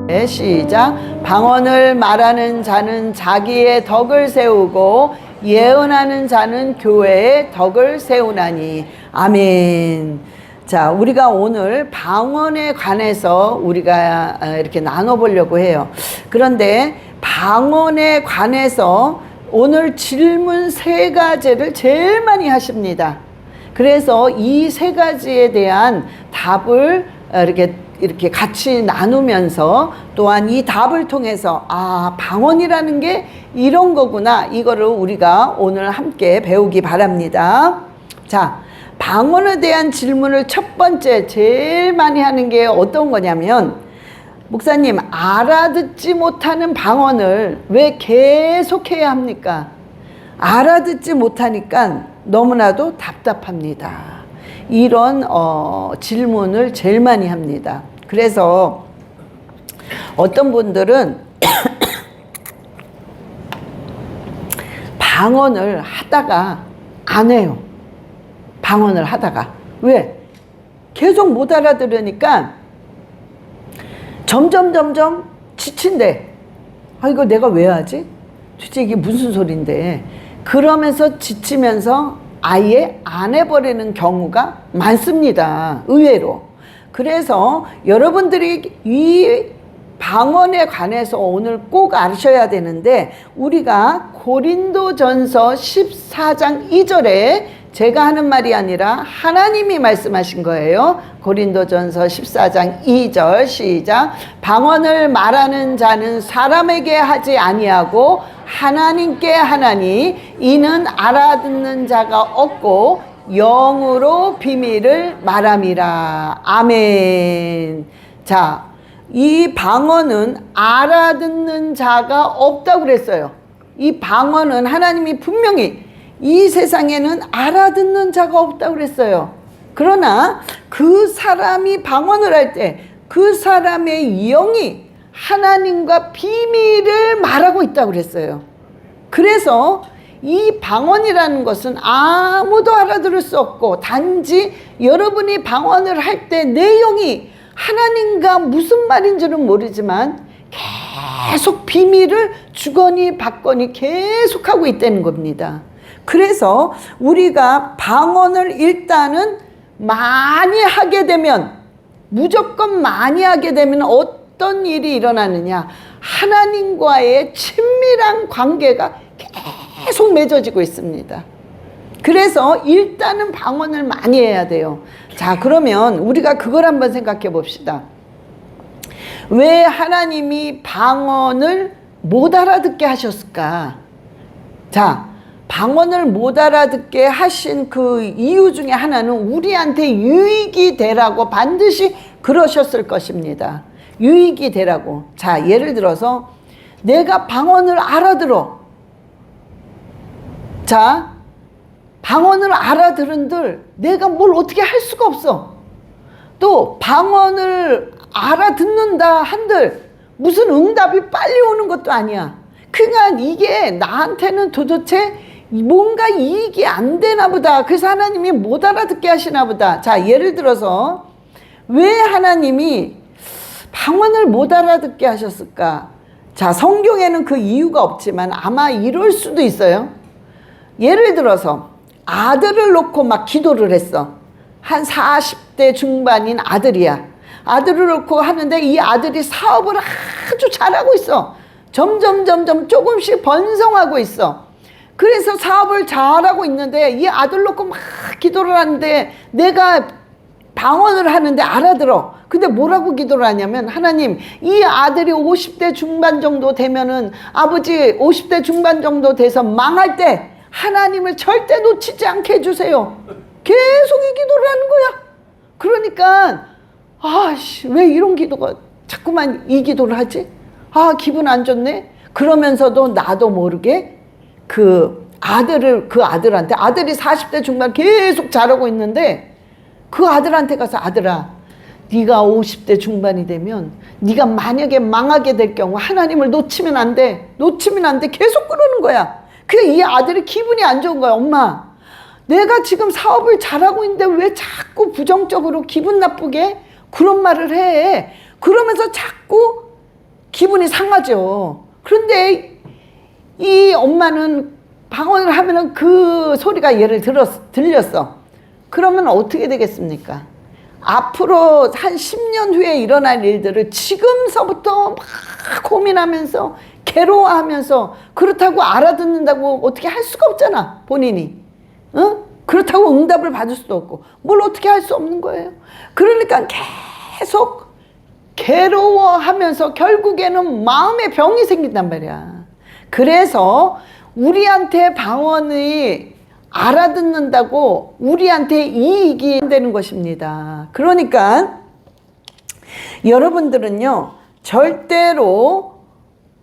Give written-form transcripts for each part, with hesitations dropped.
네, 시작. 방언을 말하는 자는 자기의 덕을 세우고 예언하는 자는 교회의 덕을 세우나니. 아멘. 자, 우리가 오늘 방언에 관해서 우리가 이렇게 나눠보려고 해요. 그런데 방언에 관해서 오늘 질문 3가지를 제일 많이 하십니다. 그래서 이 3가지에 대한 답을 이렇게 같이 나누면서 또한 이 답을 통해서 방언이라는 게 이런 거구나, 이거를 우리가 오늘 함께 배우기 바랍니다. 자, 방언에 대한 질문을 첫 번째 제일 많이 하는 게 어떤 거냐면, 목사님, 알아듣지 못하는 방언을 왜 계속해야 합니까? 알아듣지 못하니까 너무나도 답답합니다. 이런 질문을 제일 많이 합니다. 그래서 어떤 분들은 방언을 하다가 안 해요. 방언을 하다가. 왜? 계속 못 알아들으니까 점점 지친대. 이거 내가 왜 하지? 도대체 이게 무슨 소린데? 그러면서 지치면서 아예 안 해버리는 경우가 많습니다. 의외로. 그래서 여러분들이 이 방언에 관해서 오늘 꼭 아셔야 되는데, 우리가 고린도전서 14장 2절에 제가 하는 말이 아니라 하나님이 말씀하신 거예요. 고린도전서 14장 2절 시작. 방언을 말하는 자는 사람에게 하지 아니하고 하나님께 하나니 이는 알아듣는 자가 없고 영으로 비밀을 말함이라. 아멘. 자, 이 방언은 알아듣는 자가 없다고 그랬어요. 이 방언은 하나님이 분명히 이 세상에는 알아듣는 자가 없다고 그랬어요. 그러나 그 사람이 방언을 할 때 그 사람의 영이 하나님과 비밀을 말하고 있다고 그랬어요. 그래서 이 방언이라는 것은 아무도 알아들을 수 없고, 단지 여러분이 방언을 할 때 내용이 하나님과 무슨 말인지는 모르지만 계속 비밀을 주거니 받거니 계속하고 있다는 겁니다. 그래서 우리가 방언을 일단은 많이 하게 되면, 무조건 많이 하게 되면 어떤 일이 일어나느냐, 하나님과의 친밀한 관계가 계속 맺어지고 있습니다. 그래서 일단은 방언을 많이 해야 돼요. 자, 그러면 우리가 그걸 한번 생각해 봅시다. 왜 하나님이 방언을 못 알아듣게 하셨을까? 자, 방언을 못 알아듣게 하신 그 이유 중에 하나는 우리한테 유익이 되라고 반드시 그러셨을 것입니다. 유익이 되라고. 자, 예를 들어서 내가 방언을 알아들어. 자, 방언을 알아들은들 내가 뭘 어떻게 할 수가 없어. 또 방언을 알아듣는다 한들 무슨 응답이 빨리 오는 것도 아니야. 그러니까 이게 나한테는 도대체 뭔가 이익이 안 되나 보다. 그래서 하나님이 못 알아듣게 하시나 보다. 자, 예를 들어서 왜 하나님이 방언을 못 알아듣게 하셨을까? 자, 성경에는 그 이유가 없지만 아마 이럴 수도 있어요. 예를 들어서 아들을 놓고 막 기도를 했어. 한 40대 중반인 아들이야. 아들을 놓고 하는데 이 아들이 사업을 아주 잘하고 있어. 점점 조금씩 번성하고 있어. 그래서 사업을 잘하고 있는데 이 아들 놓고 막 기도를 하는데 내가 방언을 하는데 알아들어. 근데 뭐라고 기도를 하냐면, 하나님, 이 아들이 50대 중반 정도 되면은, 아버지 50대 중반 정도 돼서 망할 때 하나님을 절대 놓치지 않게 해주세요. 계속 이 기도를 하는 거야. 그러니까 왜 이런 기도가 자꾸만 이 기도를 하지? 기분 안 좋네. 그러면서도 나도 모르게 그 아들한테, 아들이 40대 중반 계속 잘하고 있는데 그 아들한테 가서, 아들아, 네가 50대 중반이 되면 네가 만약에 망하게 될 경우 하나님을 놓치면 안 돼. 놓치면 안 돼. 계속 그러는 거야. 그래서 이 아들이 기분이 안 좋은 거야. 엄마, 내가 지금 사업을 잘하고 있는데 왜 자꾸 부정적으로 기분 나쁘게 그런 말을 해. 그러면서 자꾸 기분이 상하죠. 그런데 이 엄마는 방언을 하면은 그 소리가 얘를 들렸어. 그러면 어떻게 되겠습니까? 앞으로 한 10년 후에 일어날 일들을 지금서부터 막 고민하면서 괴로워하면서 그렇다고 알아듣는다고 어떻게 할 수가 없잖아, 본인이. 그렇다고 응답을 받을 수도 없고 뭘 어떻게 할 수 없는 거예요. 그러니까 계속 괴로워하면서 결국에는 마음의 병이 생긴단 말이야. 그래서 우리한테 방언이 알아듣는다고 우리한테 이익이 되는 것입니다. 그러니까 여러분들은요, 절대로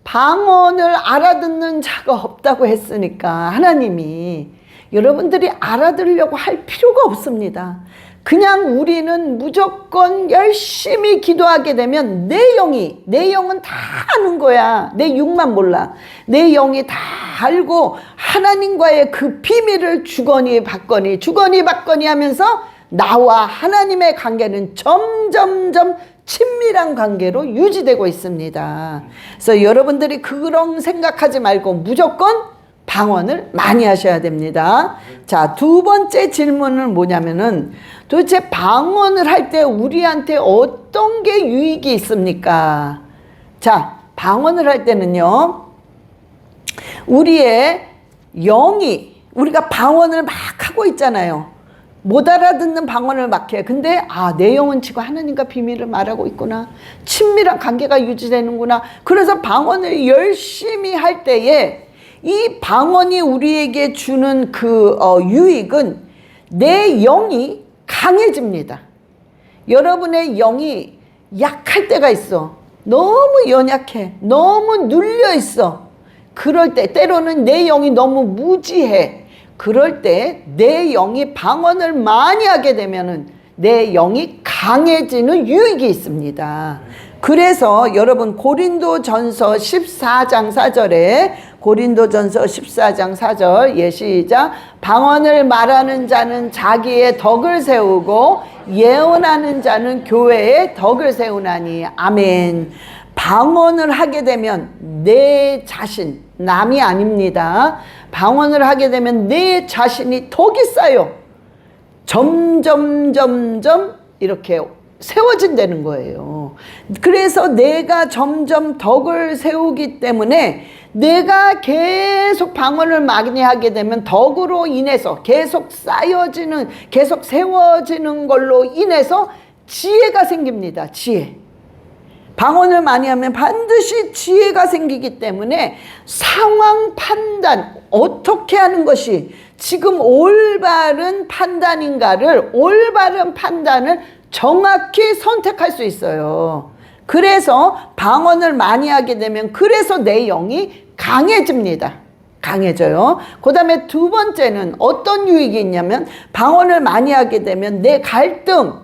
방언을 알아듣는 자가 없다고 했으니까 하나님이 여러분들이 알아들으려고 할 필요가 없습니다. 그냥 우리는 무조건 열심히 기도하게 되면 내 영은 다 아는 거야. 내 육만 몰라. 내 영이 다 알고 하나님과의 그 비밀을 주거니 받거니 하면서 나와 하나님의 관계는 점점점 친밀한 관계로 유지되고 있습니다. 그래서 여러분들이 그런 생각하지 말고 무조건 방언을 많이 하셔야 됩니다. 자, 두 번째 질문은 뭐냐면은 도대체 방언을 할 때 우리한테 어떤 게 유익이 있습니까? 자, 방언을 할 때는요, 우리의 영이, 우리가 방언을 막 하고 있잖아요. 못 알아듣는 방언을 막 해. 근데 내 영은 지금 하나님과 비밀을 말하고 있구나. 친밀한 관계가 유지되는구나. 그래서 방언을 열심히 할 때에 이 방언이 우리에게 주는 그 유익은 내 영이 강해집니다. 여러분의 영이 약할 때가 있어. 너무 연약해. 너무 눌려 있어. 그럴 때 때로는 내 영이 너무 무지해. 그럴 때 내 영이 방언을 많이 하게 되면은 내 영이 강해지는 유익이 있습니다. 그래서 여러분 고린도전서 14장 4절에 고린도전서 14장 4절 시작. 방언을 말하는 자는 자기의 덕을 세우고 예언하는 자는 교회의 덕을 세우나니. 아멘. 방언을 하게 되면 내 자신, 남이 아닙니다. 방언을 하게 되면 내 자신이 덕이 쌓여 점점 이렇게 세워진다는 거예요. 그래서 내가 점점 덕을 세우기 때문에 내가 계속 방언을 많이 하게 되면 덕으로 인해서 계속 쌓여지는, 계속 세워지는 걸로 인해서 지혜가 생깁니다. 지혜. 방언을 많이 하면 반드시 지혜가 생기기 때문에 상황 판단, 어떻게 하는 것이 지금 올바른 판단인가를, 올바른 판단을 정확히 선택할 수 있어요. 그래서 방언을 많이 하게 되면 그래서 내 영이 강해집니다. 강해져요. 그 다음에 두 번째는 어떤 유익이 있냐면 방언을 많이 하게 되면 내 갈등,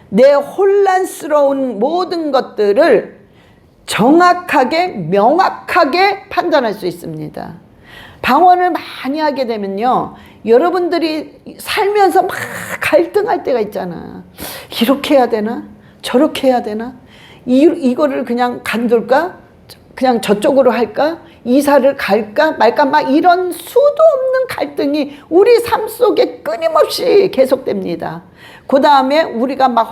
내 혼란스러운 모든 것들을 정확하게 명확하게 판단할 수 있습니다. 방언을 많이 하게 되면요, 여러분들이 살면서 막 갈등할 때가 있잖아. 이렇게 해야 되나? 저렇게 해야 되나? 이거를 그냥 간둘까? 그냥 저쪽으로 할까? 이사를 갈까 말까? 막 이런 수도 없는 갈등이 우리 삶 속에 끊임없이 계속됩니다. 그 다음에 우리가 막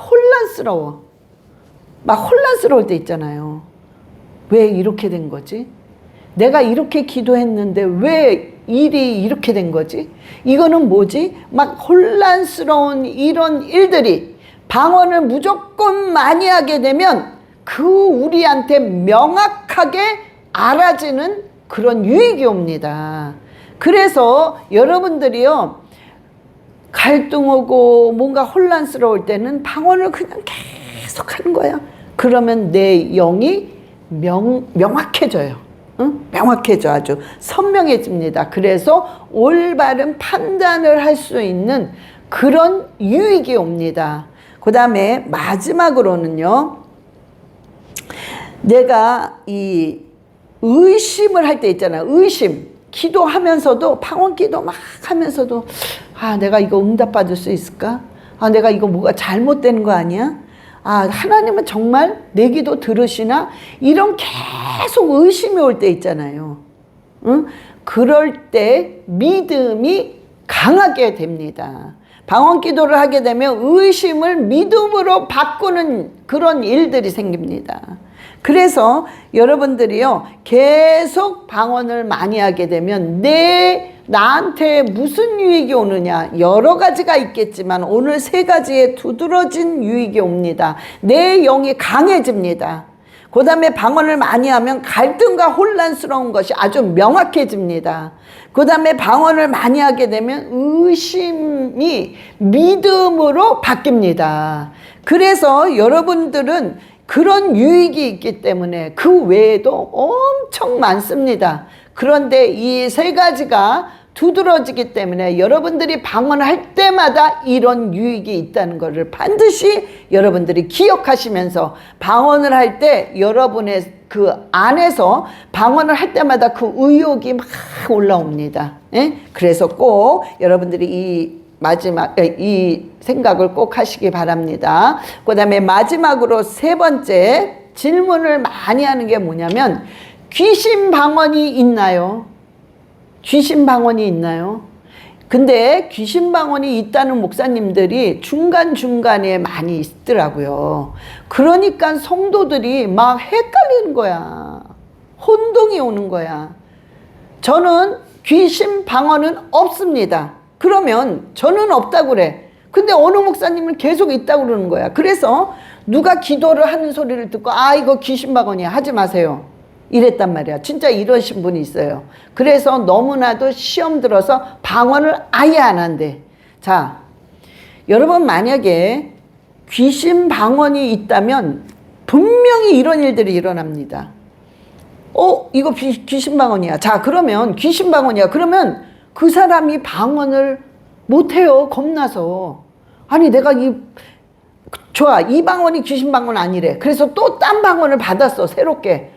혼란스러울 때 있잖아요. 왜 이렇게 된 거지? 내가 이렇게 기도했는데 왜 일이 이렇게 된 거지? 이거는 뭐지? 막 혼란스러운 이런 일들이 방언을 무조건 많이 하게 되면 그 우리한테 명확하게 알아지는 그런 유익이 옵니다. 그래서 여러분들이요, 갈등 오고 뭔가 혼란스러울 때는 방언을 그냥 계속 하는 거야. 그러면 내 영이 명확해져요. 응? 명확해져. 아주 선명해집니다. 그래서 올바른 판단을 할 수 있는 그런 유익이 옵니다. 그 다음에 마지막으로는요, 내가 이 의심을 할 때 있잖아요. 의심. 기도하면서도, 방언기도 막 하면서도, 내가 이거 응답받을 수 있을까? 내가 이거 뭐가 잘못된 거 아니야? 아, 하나님은 정말 내 기도 들으시나? 이런 계속 의심이 올 때 있잖아요. 응? 그럴 때 믿음이 강하게 됩니다. 방언 기도를 하게 되면 의심을 믿음으로 바꾸는 그런 일들이 생깁니다. 그래서 여러분들이요, 계속 방언을 많이 하게 되면 나한테 무슨 유익이 오느냐, 여러 가지가 있겠지만 오늘 3가지의 두드러진 유익이 옵니다. 내 영이 강해집니다. 그 다음에 방언을 많이 하면 갈등과 혼란스러운 것이 아주 명확해집니다. 그 다음에 방언을 많이 하게 되면 의심이 믿음으로 바뀝니다. 그래서 여러분들은 그런 유익이 있기 때문에 그 외에도 엄청 많습니다. 그런데 이 3가지가 두드러지기 때문에 여러분들이 방언할 때마다 이런 유익이 있다는 것을 반드시 여러분들이 기억하시면서 방언을 할 때 여러분의 그 안에서 방언을 할 때마다 그 의욕이 막 올라옵니다. 예? 그래서 꼭 여러분들이 이 생각을 꼭 하시기 바랍니다. 그 다음에 마지막으로 3번째 질문을 많이 하는 게 뭐냐면, 귀신 방언이 있나요? 귀신 방언이 있나요? 근데 귀신 방언이 있다는 목사님들이 중간중간에 많이 있더라고요. 그러니까 성도들이 막 헷갈리는 거야. 혼동이 오는 거야. 저는 귀신 방언은 없습니다. 그러면 저는 없다고 그래. 근데 어느 목사님은 계속 있다고 그러는 거야. 그래서 누가 기도를 하는 소리를 듣고 아, 이거 귀신 방언이야, 하지 마세요, 이랬단 말이야. 진짜 이러신 분이 있어요. 그래서 너무나도 시험 들어서 방언을 아예 안 한대. 자, 여러분 만약에 귀신 방언이 있다면 분명히 이런 일들이 일어납니다. 이거 귀신 방언이야. 자, 그러면 귀신 방언이야. 그러면 그 사람이 방언을 못해요, 겁나서. 아니, 내가 좋아, 이 방언이 귀신 방언 아니래. 그래서 또 딴 방언을 받았어, 새롭게.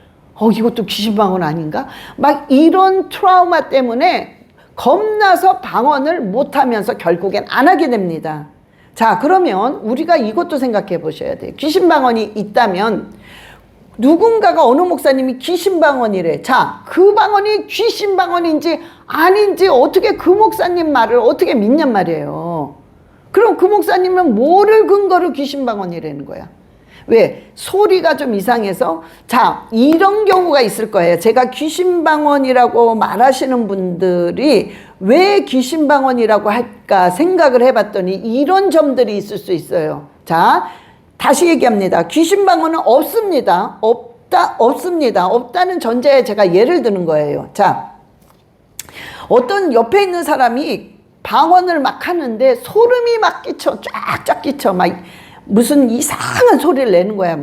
이것도 귀신 방언 아닌가? 막 이런 트라우마 때문에 겁나서 방언을 못하면서 결국엔 안 하게 됩니다. 자, 그러면 우리가 이것도 생각해 보셔야 돼요. 귀신 방언이 있다면 누군가가, 어느 목사님이 귀신 방언이래. 자, 그 방언이 귀신 방언인지 아닌지 어떻게 그 목사님 말을 어떻게 믿냔 말이에요. 그럼 그 목사님은 뭐를 근거로 귀신 방언이라는 거야? 왜? 소리가 좀 이상해서. 자, 이런 경우가 있을 거예요. 제가 귀신 방언이라고 말하시는 분들이 왜 귀신 방언이라고 할까 생각을 해봤더니 이런 점들이 있을 수 있어요. 자, 다시 얘기합니다. 귀신 방언은 없습니다. 없습니다. 없다는 전제에 제가 예를 드는 거예요. 자, 어떤 옆에 있는 사람이 방언을 막 하는데 소름이 막 끼쳐, 쫙쫙 끼쳐. 막 무슨 이상한 소리를 내는 거야.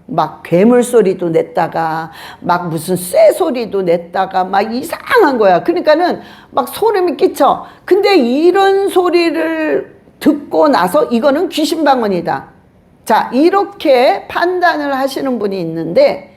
막 괴물 소리도 냈다가 막 무슨 쇠 소리도 냈다가 막 이상한 거야. 그러니까는 막 소름이 끼쳐. 근데 이런 소리를 듣고 나서 이거는 귀신 방언이다. 자, 이렇게 판단을 하시는 분이 있는데,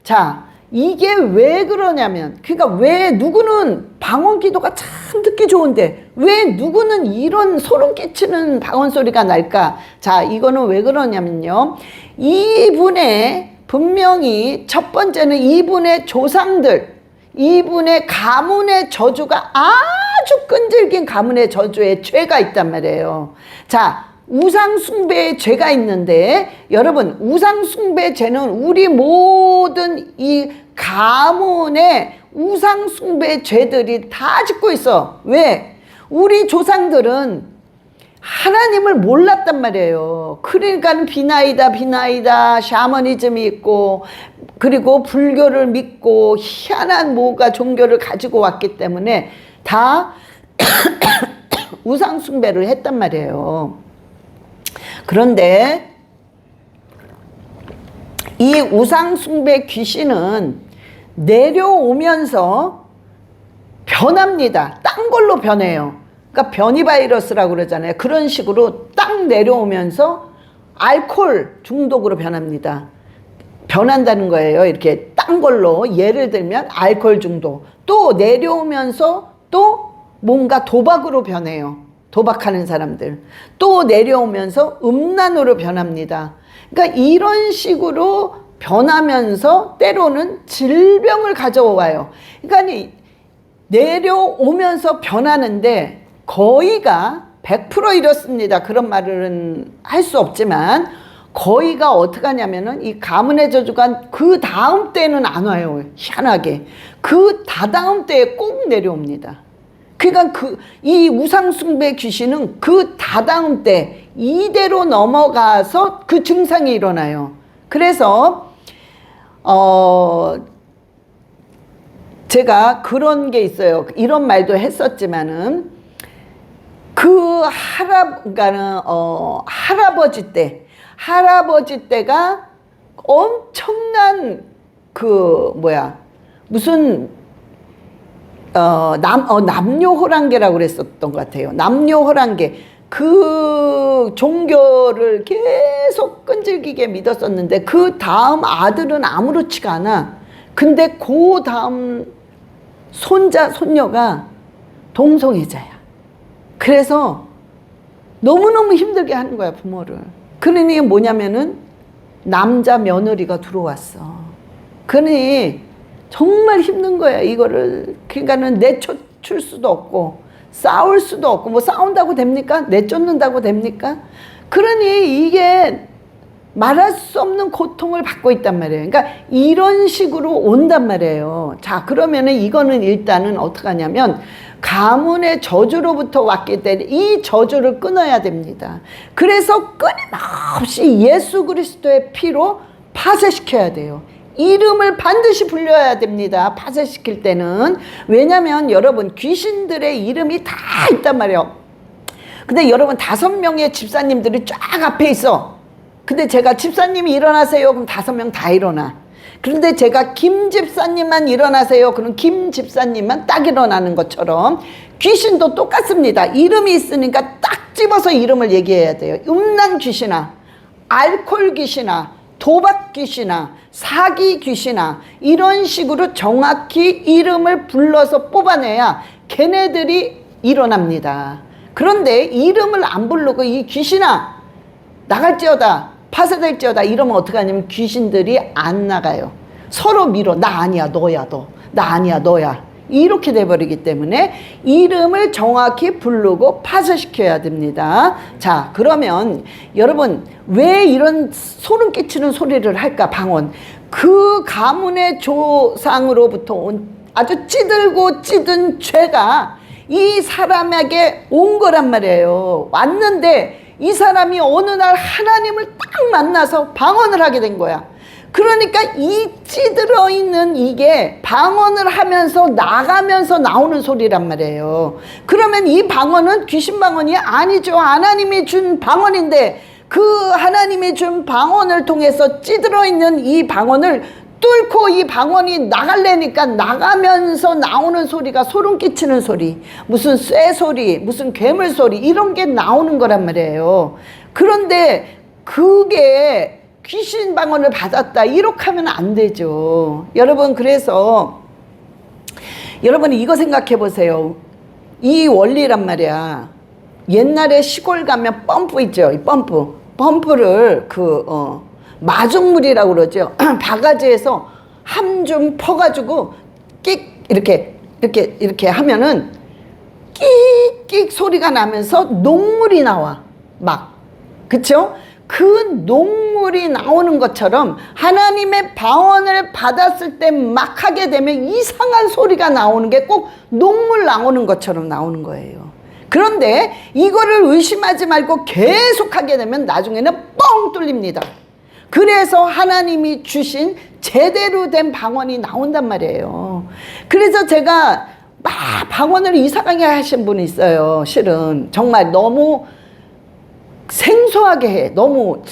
자, 이게 왜 그러냐면, 그러니까 왜 누구는 방언 기도가 참 듣기 좋은데 왜 누구는 이런 소름 끼치는 방언 소리가 날까? 자, 이거는 왜 그러냐면요, 이분의 분명히 첫 번째는 이분의 조상들, 이분의 가문의 저주가 아주 끈질긴 가문의 저주에 죄가 있단 말이에요. 자, 우상숭배의 죄가 있는데, 여러분, 우상숭배 죄는 우리 모든 이 가문의 우상숭배 죄들이 다 짓고 있어. 왜? 우리 조상들은 하나님을 몰랐단 말이에요. 그러니까 비나이다 샤머니즘이 있고, 그리고 불교를 믿고 희한한 뭐가 종교를 가지고 왔기 때문에 다 우상숭배를 했단 말이에요. 그런데 이 우상숭배 귀신은 내려오면서 변합니다. 딴 걸로 변해요. 그러니까 변이바이러스라고 그러잖아요. 그런 식으로 딱 내려오면서 알코올 중독으로 변합니다. 변한다는 거예요. 이렇게 딴 걸로. 예를 들면 알코올 중독. 또 내려오면서 또 뭔가 도박으로 변해요. 도박하는 사람들. 또 내려오면서 음란으로 변합니다. 그러니까 이런 식으로 변하면서 때로는 질병을 가져와요. 그러니까 내려오면서 변하는데 거의가 100% 이렇습니다. 그런 말은 할 수 없지만 거의가 어떻게 하냐면은 이 가문의 저주가 그 다음 때는 안 와요. 희한하게. 그 다다음 때에 꼭 내려옵니다. 그러니까 이 우상숭배 귀신은 그 다다음 때 이대로 넘어가서 그 증상이 일어나요. 그래서 제가 그런 게 있어요. 이런 말도 했었지만은 그러니까는 할아버지 때가 엄청난 무슨 남녀호랑계라고 그랬었던 것 같아요. 남녀호랑계. 그 종교를 계속 끈질기게 믿었었는데 그 다음 아들은 아무렇지가 않아. 근데 그 다음 손자, 손녀가 동성애자야. 그래서 너무너무 힘들게 하는 거야, 부모를. 그러니 뭐냐면은 남자 며느리가 들어왔어. 그러니 정말 힘든 거야, 이거를. 그러니까는 내쫓을 수도 없고 싸울 수도 없고, 뭐 싸운다고 됩니까? 내쫓는다고 됩니까? 그러니 이게 말할 수 없는 고통을 받고 있단 말이에요. 그러니까 이런 식으로 온단 말이에요. 자, 그러면은 이거는 일단은 어떻게 하냐면 가문의 저주로부터 왔기 때문에 이 저주를 끊어야 됩니다. 그래서 끊임없이 예수 그리스도의 피로 파쇄시켜야 돼요. 이름을 반드시 불려야 됩니다. 파쇄시킬 때는. 왜냐면 여러분 귀신들의 이름이 다 있단 말이에요. 근데 여러분 5명의 집사님들이 쫙 앞에 있어. 근데 제가 집사님이 일어나세요. 그럼 5명 다 일어나. 그런데 제가 김 집사님만 일어나세요. 그럼 김 집사님만 딱 일어나는 것처럼 귀신도 똑같습니다. 이름이 있으니까 딱 집어서 이름을 얘기해야 돼요. 음란 귀신아, 알코올 귀신아, 도박 귀신아, 사기 귀신아, 이런 식으로 정확히 이름을 불러서 뽑아내야 걔네들이 일어납니다. 그런데 이름을 안 부르고 이 귀신아 나갈지어다, 파쇄될지어다 이러면 어떻게 하냐면 귀신들이 안 나가요. 서로 밀어. 나 아니야, 너야, 너. 나 아니야, 너야. 이렇게 돼버리기 때문에 이름을 정확히 부르고 파쇄시켜야 됩니다. 자, 그러면 여러분 왜 이런 소름 끼치는 소리를 할까? 방언. 그 가문의 조상으로부터 온 아주 찌들고 찌든 죄가 이 사람에게 온 거란 말이에요. 왔는데 이 사람이 어느 날 하나님을 딱 만나서 방언을 하게 된 거야. 그러니까 이 찌들어 있는 이게 방언을 하면서 나가면서 나오는 소리란 말이에요. 그러면 이 방언은 귀신 방언이 아니죠. 하나님이 준 방언인데 그 하나님이 준 방언을 통해서 찌들어 있는 이 방언을 뚫고 이 방언이 나가려니까 나가면서 나오는 소리가 소름 끼치는 소리, 무슨 쇠 소리, 무슨 괴물 소리 이런 게 나오는 거란 말이에요. 그런데 그게 귀신 방언을 받았다 이렇게 하면 안 되죠. 여러분, 그래서 여러분이 이거 생각해 보세요. 이 원리란 말이야. 옛날에 시골 가면 펌프 있죠. 이 펌프를 마중물이라고 그러죠. 바가지에서 함 좀 퍼가지고 끽 이렇게 하면은 끽끽 소리가 나면서 녹물이 나와. 막. 그쵸? 그 녹물이 나오는 것처럼 하나님의 방언을 받았을 때 막 하게 되면 이상한 소리가 나오는 게 꼭 녹물 나오는 것처럼 나오는 거예요. 그런데 이거를 의심하지 말고 계속 하게 되면 나중에는 뻥 뚫립니다. 그래서 하나님이 주신 제대로 된 방언이 나온단 말이에요. 그래서 제가 막 방언을 이상하게 하신 분이 있어요. 실은 정말 너무 생소하게 해. 너무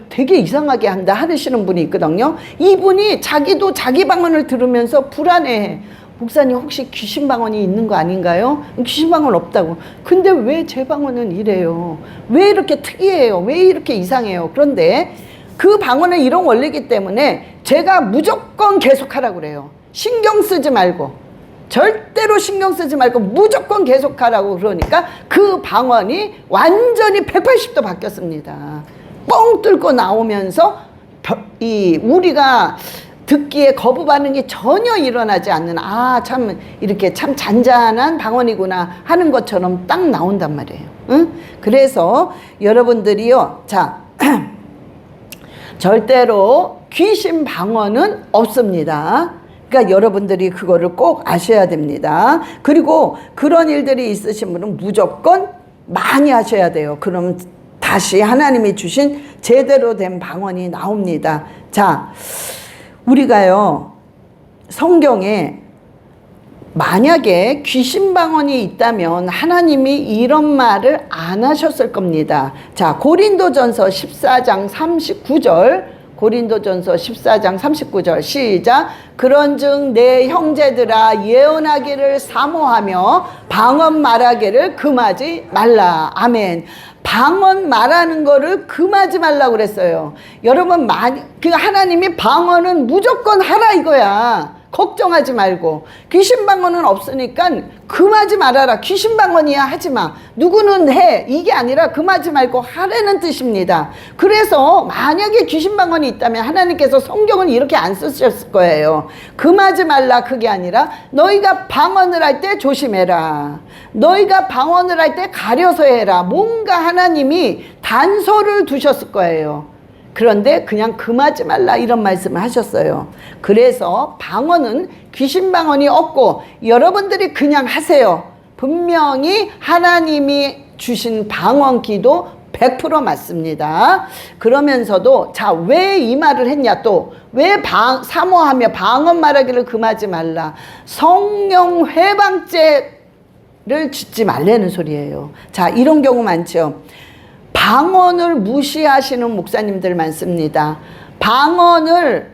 되게 이상하게 한다 하시는 분이 있거든요. 이분이 자기도 자기 방언을 들으면서 불안해해. 목사님 혹시 귀신 방언이 있는 거 아닌가요? 귀신 방언 없다고. 근데 왜 제 방언은 이래요? 왜 이렇게 특이해요? 왜 이렇게 이상해요? 그런데 그 방언은 이런 원리이기 때문에 제가 무조건 계속하라고 그래요. 신경 쓰지 말고. 절대로 신경 쓰지 말고 무조건 계속하라고 그러니까 그 방언이 완전히 180도 바뀌었습니다. 뻥 뚫고 나오면서 우리가 듣기에 거부 반응이 전혀 일어나지 않는, 참 이렇게 참 잔잔한 방언이구나 하는 것처럼 딱 나온단 말이에요. 응? 그래서 여러분들이요, 자 절대로 귀신 방언은 없습니다. 그러니까 여러분들이 그거를 꼭 아셔야 됩니다. 그리고 그런 일들이 있으신 분은 무조건 많이 하셔야 돼요. 그럼 다시 하나님이 주신 제대로 된 방언이 나옵니다. 자, 우리가요, 성경에 만약에 귀신 방언이 있다면 하나님이 이런 말을 안 하셨을 겁니다. 자, 고린도전서 14장 39절, 고린도전서 14장 39절 시작. 그런즉 내 형제들아 예언하기를 사모하며 방언 말하기를 금하지 말라. 아멘. 방언 말하는 거를 금하지 말라고 그랬어요. 여러분, 하나님이 방언은 무조건 하라 이거야. 걱정하지 말고. 귀신 방언은 없으니까 금하지 말아라. 귀신 방언이야 하지 마. 누구는 해. 이게 아니라 금하지 말고 하라는 뜻입니다. 그래서 만약에 귀신 방언이 있다면 하나님께서 성경을 이렇게 안 쓰셨을 거예요. 금하지 말라 그게 아니라 너희가 방언을 할 때 조심해라. 너희가 방언을 할 때 가려서 해라. 뭔가 하나님이 단서를 두셨을 거예요. 그런데 그냥 금하지 말라 이런 말씀을 하셨어요. 그래서 방언은 귀신 방언이 없고 여러분들이 그냥 하세요. 분명히 하나님이 주신 방언 기도 100% 맞습니다. 그러면서도 자, 왜 이 말을 했냐, 또 왜 사모하며 방언 말하기를 금하지 말라. 성령 회방죄를 짓지 말라는 소리예요. 자, 이런 경우 많죠. 방언을 무시하시는 목사님들 많습니다. 방언을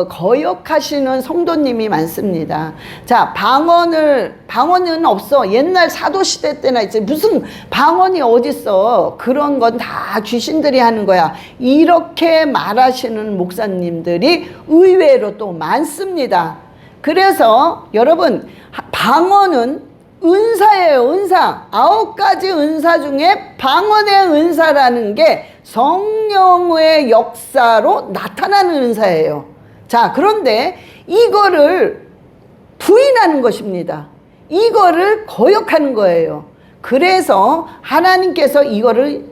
거역하시는 성도님이 많습니다. 자, 방언은 없어. 옛날 사도시대 때나 있지. 무슨 방언이 어딨어. 그런 건 다 귀신들이 하는 거야. 이렇게 말하시는 목사님들이 의외로 또 많습니다. 그래서 여러분, 방언은 은사예요. 은사. 9가지 은사 중에 방언의 은사라는 게 성령의 역사로 나타나는 은사예요. 자, 그런데 이거를 부인하는 것입니다. 이거를 거역하는 거예요. 그래서 하나님께서 이거를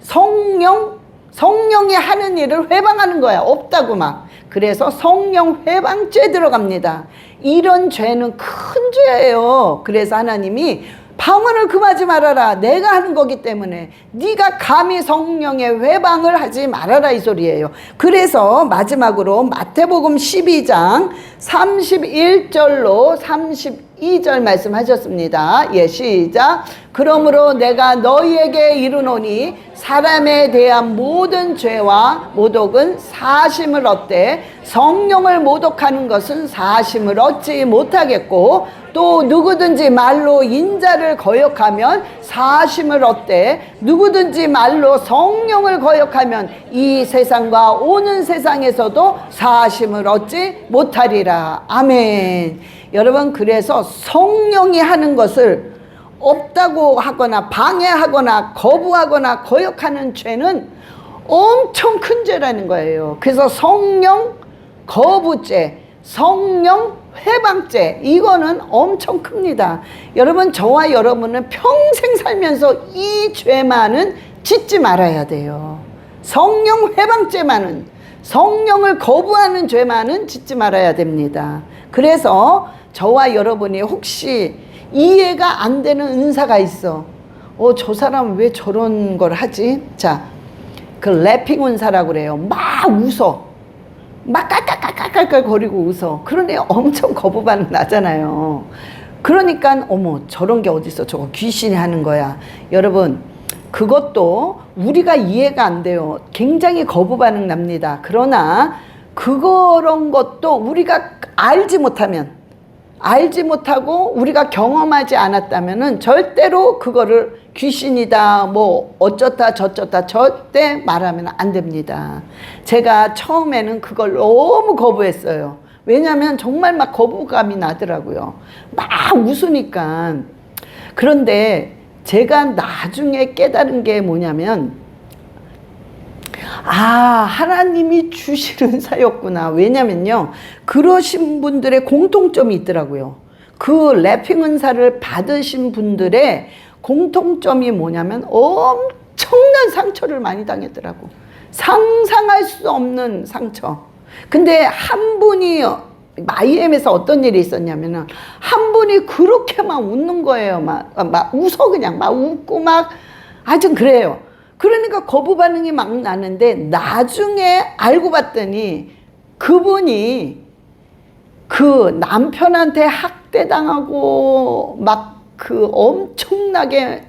성령이 하는 일을 회방하는 거야. 없다고 막. 그래서 성령 회방죄 들어갑니다. 이런 죄는 큰 죄예요. 그래서 하나님이 방언을 금하지 말아라. 내가 하는 거기 때문에 네가 감히 성령의 회방을 하지 말아라 이 소리예요. 그래서 마지막으로 마태복음 12장 31절로 32절 말씀하셨습니다. 예, 시작. 그러므로 내가 너희에게 이르노니 사람에 대한 모든 죄와 모독은 사심을 얻되 성령을 모독하는 것은 사심을 얻지 못하겠고 또 누구든지 말로 인자를 거역하면 사심을 얻되 누구든지 말로 성령을 거역하면 이 세상과 오는 세상에서도 사심을 얻지 못하리라. 아멘. 여러분, 그래서 성령이 하는 것을 없다고 하거나 방해하거나 거부하거나 거역하는 죄는 엄청 큰 죄라는 거예요. 그래서 성령 거부죄, 성령 회방죄, 이거는 엄청 큽니다. 여러분, 저와 여러분은 평생 살면서 이 죄만은 짓지 말아야 돼요. 성령 회방죄만은, 성령을 거부하는 죄만은 짓지 말아야 됩니다. 그래서 저와 여러분이 혹시 이해가 안 되는 은사가 있어. 저 사람 왜 저런 걸 하지? 자, 그 래핑 은사라고 그래요. 막 웃어. 막 깔깔깔깔깔 거리고 웃어. 그러니 엄청 거부 반응 나잖아요. 그러니까 어머, 저런 게 어딨어. 저거 귀신이 하는 거야. 여러분, 그것도 우리가 이해가 안 돼요. 굉장히 거부 반응 납니다. 그러나 그런 것도 우리가 알지 못하고 우리가 경험하지 않았다면은 절대로 그거를 귀신이다 뭐 어쩌다 저쩌다 절대 말하면 안 됩니다. 제가 처음에는 그걸 너무 거부했어요. 왜냐하면 정말 막 거부감이 나더라고요. 막 웃으니까. 그런데 제가 나중에 깨달은 게 뭐냐면, 하나님이 주시는 은사였구나. 왜냐면요, 그러신 분들의 공통점이 있더라고요. 그 래핑 은사를 받으신 분들의 공통점이 뭐냐면 엄청난 상처를 많이 당했더라고. 상상할 수 없는 상처. 근데 한 분이 마이애미에서 어떤 일이 있었냐면은, 한 분이 그렇게 막 웃는 거예요. 막 웃어. 그냥 막 웃고 막 하여튼 그래요. 그러니까 거부 반응이 막 나는데, 나중에 알고 봤더니 그분이 그 남편한테 학대당하고 막 그 엄청나게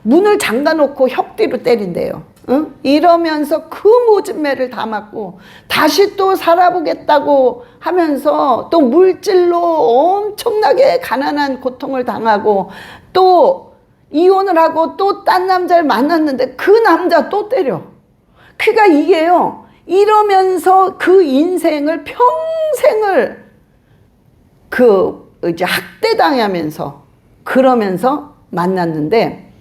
문을 잠가 놓고 혁뒤로 때린대요. 응? 이러면서 그 모진 매를 다 맞고 다시 또 살아보겠다고 하면서 또 물질로 엄청나게 가난한 고통을 당하고, 또 이혼을 하고 또 딴 남자를 만났는데 그 남자 또 때려. 그러니까 이게요, 이러면서 그 인생을 평생을 이제 학대당하면서 그러면서 만났는데,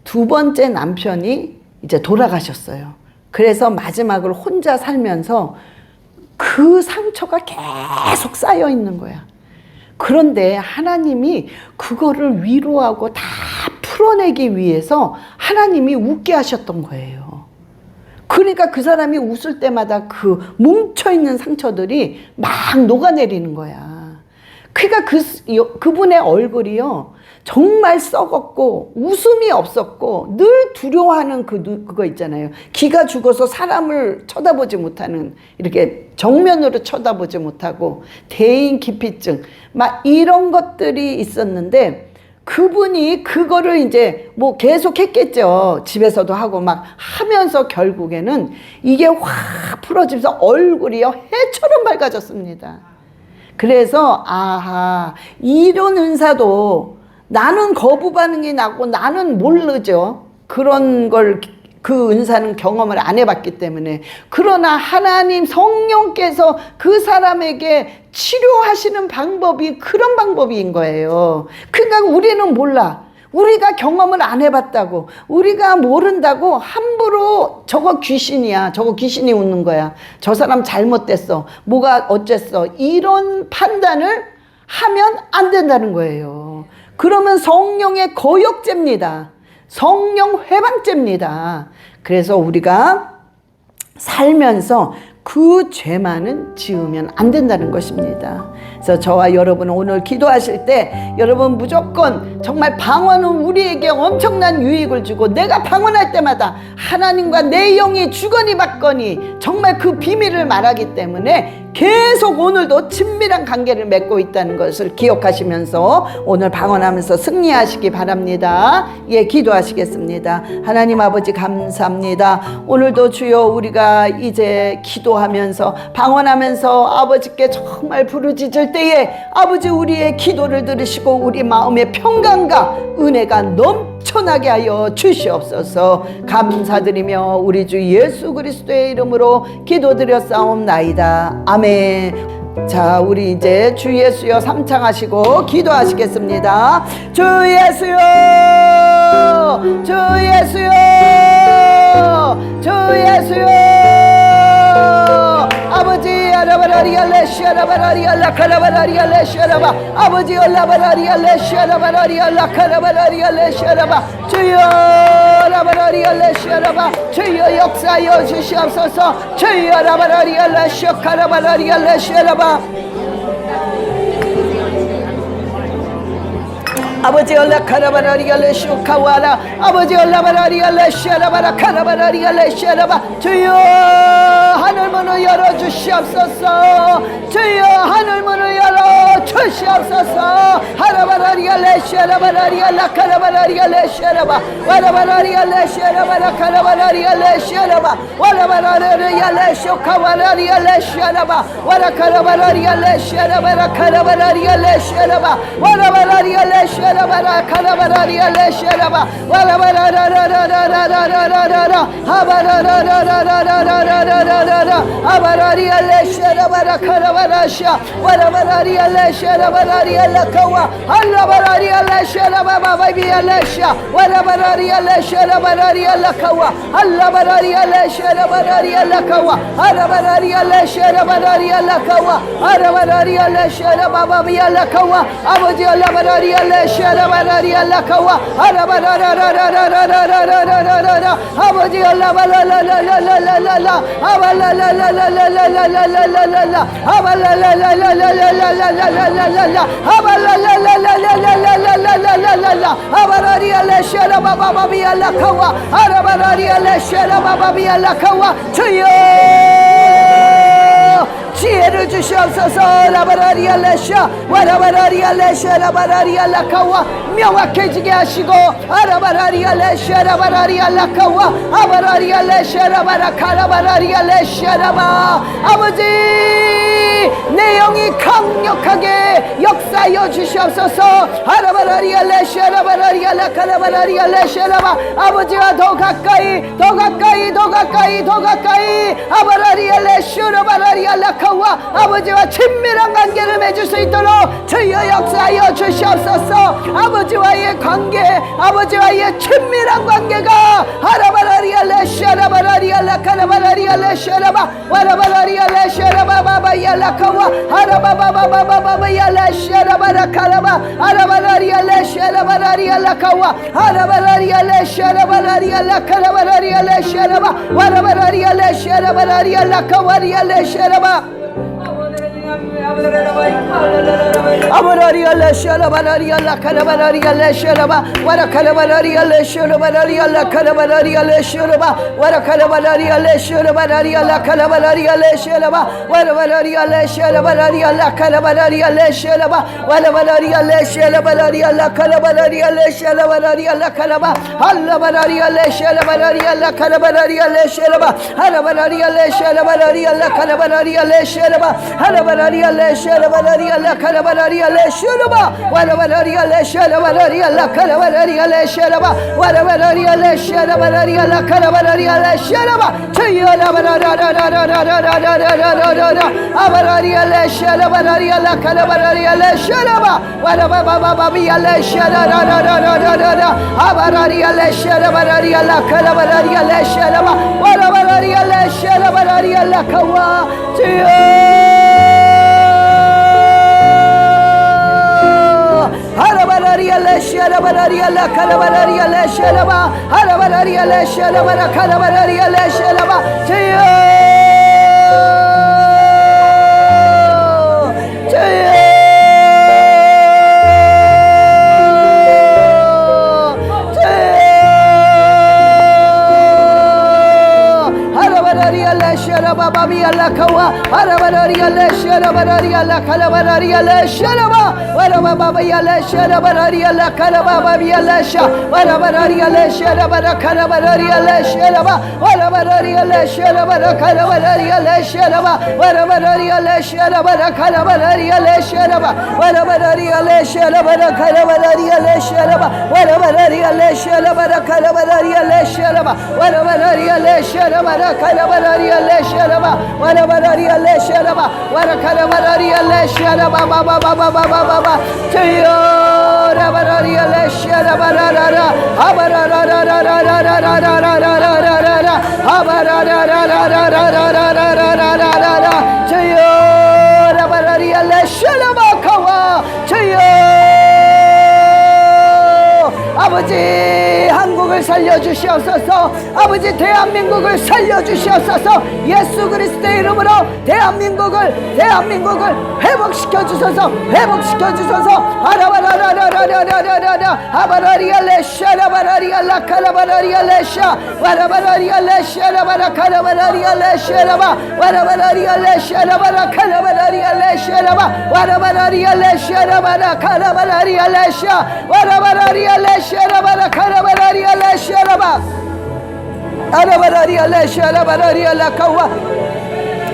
두 번째 남편이 이제 돌아가셨어요. 그래서 마지막으로 혼자 살면서 그 상처가 계속 쌓여 있는 거야. 그런데 하나님이 그거를 위로하고 다 풀어내기 위해서 하나님이 웃게 하셨던 거예요. 그러니까 그 사람이 웃을 때마다 그 뭉쳐있는 상처들이 막 녹아내리는 거야. 그러니까 그분의 얼굴이요, 정말 썩었고 웃음이 없었고 늘 두려워하는 그거 있잖아요. 기가 죽어서 사람을 쳐다보지 못하는, 이렇게 정면으로 쳐다보지 못하고 대인 기피증 막 이런 것들이 있었는데, 그분이 그거를 이제 뭐 계속 했겠죠. 집에서도 하고 막 하면서 결국에는 이게 확 풀어지면서 얼굴이요, 해처럼 밝아졌습니다. 그래서 이런 은사도 나는 거부 반응이 나고 나는 모르죠. 그런 걸, 그 은사는 경험을 안 해봤기 때문에. 그러나 하나님 성령께서 그 사람에게 치료하시는 방법이 그런 방법인 거예요. 그러니까 우리는 몰라. 우리가 경험을 안 해봤다고, 우리가 모른다고 함부로 저거 귀신이야, 저거 귀신이 웃는 거야, 저 사람 잘못됐어, 뭐가 어쨌어, 이런 판단을 하면 안 된다는 거예요. 그러면 성령의 거역죄입니다. 성령 회방죄입니다. 그래서 우리가 살면서 그 죄만은 지으면 안 된다는 것입니다. 그래서 저와 여러분 오늘 기도하실 때, 여러분 무조건 정말 방언은 우리에게 엄청난 유익을 주고, 내가 방언할 때마다 하나님과 내 영이 주거니 받거니 정말 그 비밀을 말하기 때문에 계속 오늘도 친밀한 관계를 맺고 있다는 것을 기억하시면서 오늘 방언하면서 승리하시기 바랍니다. 예, 기도하시겠습니다. 하나님 아버지 감사합니다. 오늘도 주여, 우리가 이제 기도하면서 방언하면서 아버지께 정말 부르짖을 때에 아버지 우리의 기도를 들으시고 우리 마음의 평강과 은혜가 넘쳐나게 하여 주시옵소서. 감사드리며 우리 주 예수 그리스도의 이름으로 기도드렸사옵나이다. 아멘. 자, 우리 이제 주 예수여 삼창하시고 기도하시겠습니다. 주 예수여, 주 예수여, 주 예수여. 아버지 알라바라리알레시아라바라리알라카라바라리알레시아라바, 아버지 알라바라리알레시아라바라리알라카라바라리알레시아라바, 주여 라바라리알레시아라바, 주여 역사하여 주시옵소서. 주여 라바라리알레시아카라바라리알레시아라바, 아버지 올라카라바라리알레시오카와라, 아버지 올라바라리알레시아라바라카라바라리알레시아라바, 주여 하늘문을 열어주시옵소서. 주여 하늘문을 열어주시옵소서. 하라바라리알레시아라바라리알라카라바라리알레시아라바, 와라바라리알레시아라바라카라바라리알레시아라바, 와라바라리알레시오카와라리알레시아라바, 와라카라바라리알레시아라바라카라바라리알레시아라바, 와라바라리알레시아 라바라 카라바라리알레시아라바, 와라바라라라라라라라 아바라라라라라라라라라라라라라 아바라라라라라라라라라라 아바라리알레샤라바라카라바라샤 와라바라리알레샤라바라리알라카와 알라바라리알레샤라바바비알레샤 와라바라리알레샤라바라리알라카와 알라바라리알레샤라바라리알라카와 아라바라리알레샤라바라리알라카와 아라바라리알레샤라바바비알라카와 아버지 알라바라리알레샤라바라리알라카와 아라바라라라라라라라라라라 아버지 알라바라라라라라라라 아발라라라라라라라라라라 아발라라라라라라라라라라 아발라라라라라라라라라라 아바라리알레샤라바바비알라카와 아라바라리알레샤라바바비알라카와 주여 지혜를 주시옵소서. 라바라리알레샤 와라바라리알레샤 라바라리알라카와 명확해지게 하시고 아라바라리알레샤 라바라리알라카와 아바라리알레샤 라바라카라바라리알레샤 라바 아버지 내 영이 강력하게 역사하여 주시옵소서. 아라바라리알레샤 라바라리알라카라바라리알레샤 라바 아버지와 더 가까이 더 가까이 더 가까이 더 가까이 아바라리알레샤 라바라리알라카와 아버지와 친밀한 관계를 맺을 수 있도록 주여 역사하여 주시옵소서. 아버지와의 관계 아버지와의 친밀한 관계가 아라바라리알레샤 라바라리알라카라바라리알레샤 라바 와라바라리알레샤 라바바바야라카와 아라바바바바바바야라샤 라바라카라바 아라바라리알레샤 라바라리알라카와 아라바라리알레샤 라바라리알라카라바라리알레샤 라바 와라바라리알레샤 라바라리알라카와리알레샤 라바 아바라리알레샤 라바라리알라카라바라리알레샤 라바 와라카라바라리알레샤 라바라리알라카라바라리알레샤 라바 와라카라바라리알레샤 라바라리알라카라바라리알레샤 라바 와라바라리알레샤 라바라리알라카라바라리알레샤 라바 와라바라리알레샤 라바라리알라카라바라리알레샤 라바라리알라카라바 알라바라리알레샤 라바라리알라카라바라리알레샤 라바 알라바라리알레샤 라바라리알라카라바라리알레샤 라바 알라바라리알레샤 라바라리알라카라바라리알레샤 라바 와라바라리알레샤 라바라리알라카라바라리알레샤 라바 와라바라리알레샤 라바라리알라카라바라리알레샤 라바 주여 라바라라라라라라라라라라 아바라리알레샤 라바라리알라카라바라리알레샤 라바 와라바바바비알레샤 라라라라라라라 아바라리알레샤 라바라리알라카라바라리알레샤 라바 와라바라리알레샤 라바라리알라카와 주여 아라바라리알레샤 라바라리알라카라바라리알레샤 라바 아라바라리알레샤 라바라카라바라리알레샤 라바 주여 바바비알라카와 아라바라리알레샤 라바라리알라카라바라리알레샤 라바 와라바바비알레샤 라바라리알라카라바바비알레샤 와라바라리알레샤 라바라카라바라리알레샤 라바 와라바라리알레샤 라바라카라바라리알레샤 라바 와라바라리알레샤 라바라카라바라리알레샤 라바 와라바라리알레샤 라바라카라바라리알레샤 라바 와라바라리알레샤 라바라카라바라리알레샤 라바 와라바라리알레샤 라바라카라바라리알레샤 라바 와라바라리알레샤 라바 와라카라바라리알레샤 라바 바바바바바바바 주여 라바라리알레샤 라바라라라 아바라라라라라라라라라라라라 아바라라라라라라라라라라 주여 라바라리알레샤 라바카와 주여 아버지 한국을 살려주시옵소서. 아버지 대한민국을 살려주시옵소서. 예수 그리스도의 이름으로 대한민국을 회복시켜 주소서. 회복시켜 주소서. 아라바라라라라라라라라 아바라리알레샤 라바라리알라카라바라리알레샤 와라바라리알레샤 라바라카라바라리알레샤 라바 와라바라리알레샤 라바라카라바라리알레샤 라바 와라바라리알레샤 라바라카라바라리알레샤 와라바라리알레샤 라바라카라바라리알레샤 라바 아라바라리알레샤 라바라리알라카와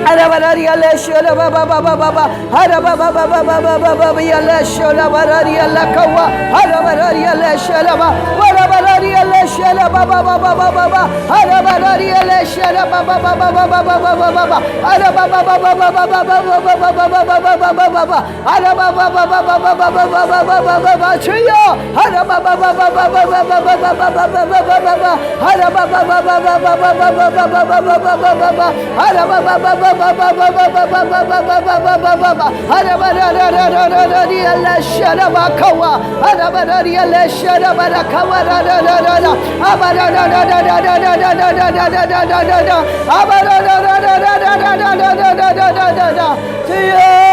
아라바라리알레샤 라바바바바바 아라바바바바바바바바비알레샤 라바라리알라카와 아라바라리알레샤 라바 와라바라리 아라바라리알레 샤라바바바바바바 아라바라리알레 샤라바바바바바바바바바바 아라바바바바바바바바바바바바바바바 아라바바바바바바바바바바바바바 주여 아라바바바바바바바바바바바바바바바 아라바바바바바바바바바바바바바바바 아라바바바바바바바바바바바바바바 아라바라라라라라리알레 샤라바카와 아라바라리알레 샤라바라카와라라라라 아바라라라라라라라라라라라라라 아바라라라라라라라라라라라라 주여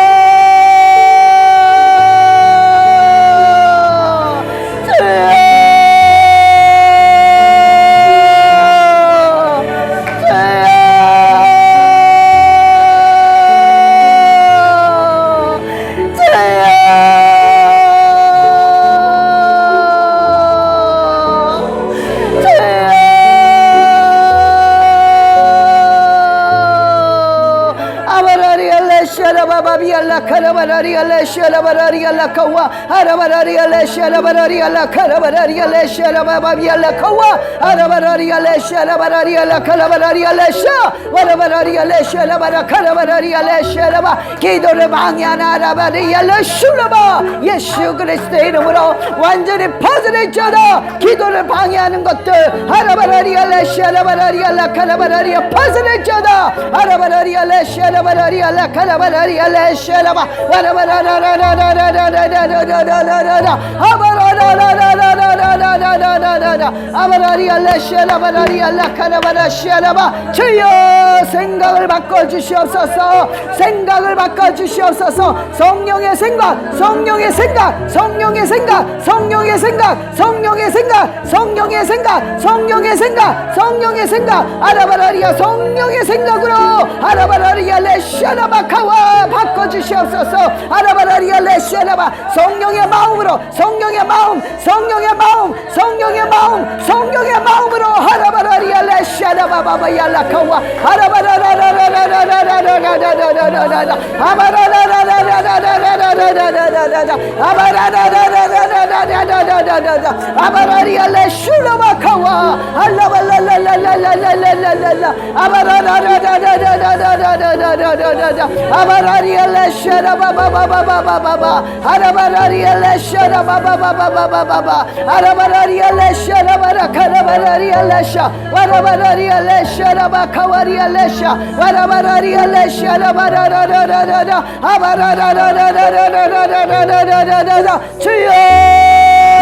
Bialla Karabarariala Shalabarariala Kawa Arabarariala Shalabarariala Karabarariala Shalababiala Kawa Arabarariala Shalabarariala Kalabarariala Sha Varabarariala Shalabara Karabarariala Shalaba Kidore Bangyana Rabariala Shulaba 예수 그리스도의 이름으로 완전히 퍼져있잖아 기도를 방해하는 것들 아라바라리알라 샤라바라리알라 카라바라리아 퍼져있잖아 아라바라리알라 샤라바라리알라 카라바라리알라 샤라바 와라바라라라라라라라라라라라라 아바라라라라라라라라라라 아바라리알라 샤라바라리알라 카라바라 샤라바 주여 생각을 바꿔주시옵소서 생각을 바꿔주시옵소서 성령의 생각 성령의 생각 성령의 생각 성령의 생각 성령의 생각 성령의 생각 성령의 생각 성령의 생각 아라바라리아 성령의 생각으로 아라바라리아 레샤라바카와 바꿔주시옵소서 아라바라리아 레샤라바 성령의 마음으로 성령의 마음 성령의 마음 성령의 마음 성령의 마음으로 아라바라리아 레샤라바바야라카와 아라바라라라라라라라라라라라라라 아바라라라라라라라라라라라 아바라리알레 슈라바카와 알라발랄랄랄랄랄랄랄랄라 아바라라라라라라라라라라라 아바라리알레 샤라바바바바바바바 아라바라리알레 샤라바바바바바바바 아라바라리알레 샤라바라카라바라리알레 샤 와라바라리알레 샤라바카와리알레 샤 와라바라리알레 샤라바라라라라라 아바라라라라라라라라라라 주여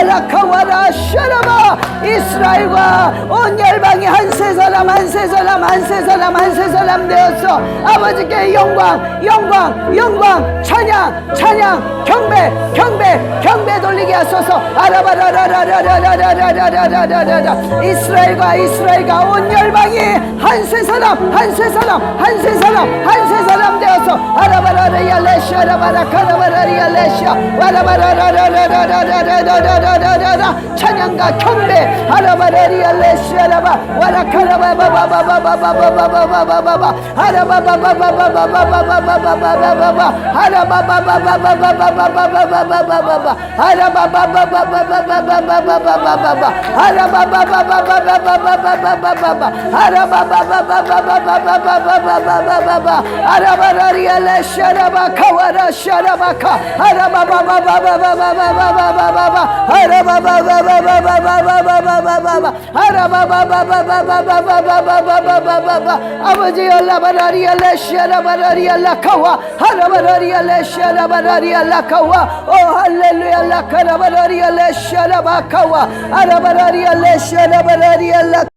라카와라 샤라바 이스라엘과 온 열방이 한세 사람 한세 사람 한세 사람 한세 사람 되었어 아버지께 영광 영광 영광 찬양 찬양 경배 경배 경배 돌리게 하소서 아라바라라라라라라라라라라라 이스라엘과 이스라엘과 온 열방이 한세 사람 한세 사람 한세 사람 한세 사람 되었어 아라바라리알레 샤라바라 카라바라리알레 샤 와라바라라라라라라라라라라 찬양과 경배 아라바라리알레 샤라바 와라카라바바바바바바바바바바바바 아라바바바바바바바바바바바바바 아라바바바바바바바바바바바바바 아라바바바바바바바바바바바바 아라바바바바바바바바바바바 아라바바바바바바바바바바바바 아라바라리알레 샤라바 카와라 샤라바카 아라바바바바바바바바바바바 아라바바바바바바바바바바바 아라바바바바바바바바바바바 아버지 알라바라리알레 샤라바라리알라 카와 아라바라리알레 샤라바라리알라 카와 오 할렐루야 라카라바라리알레 샤라바카와 아라바라리알레 샤라바라리알라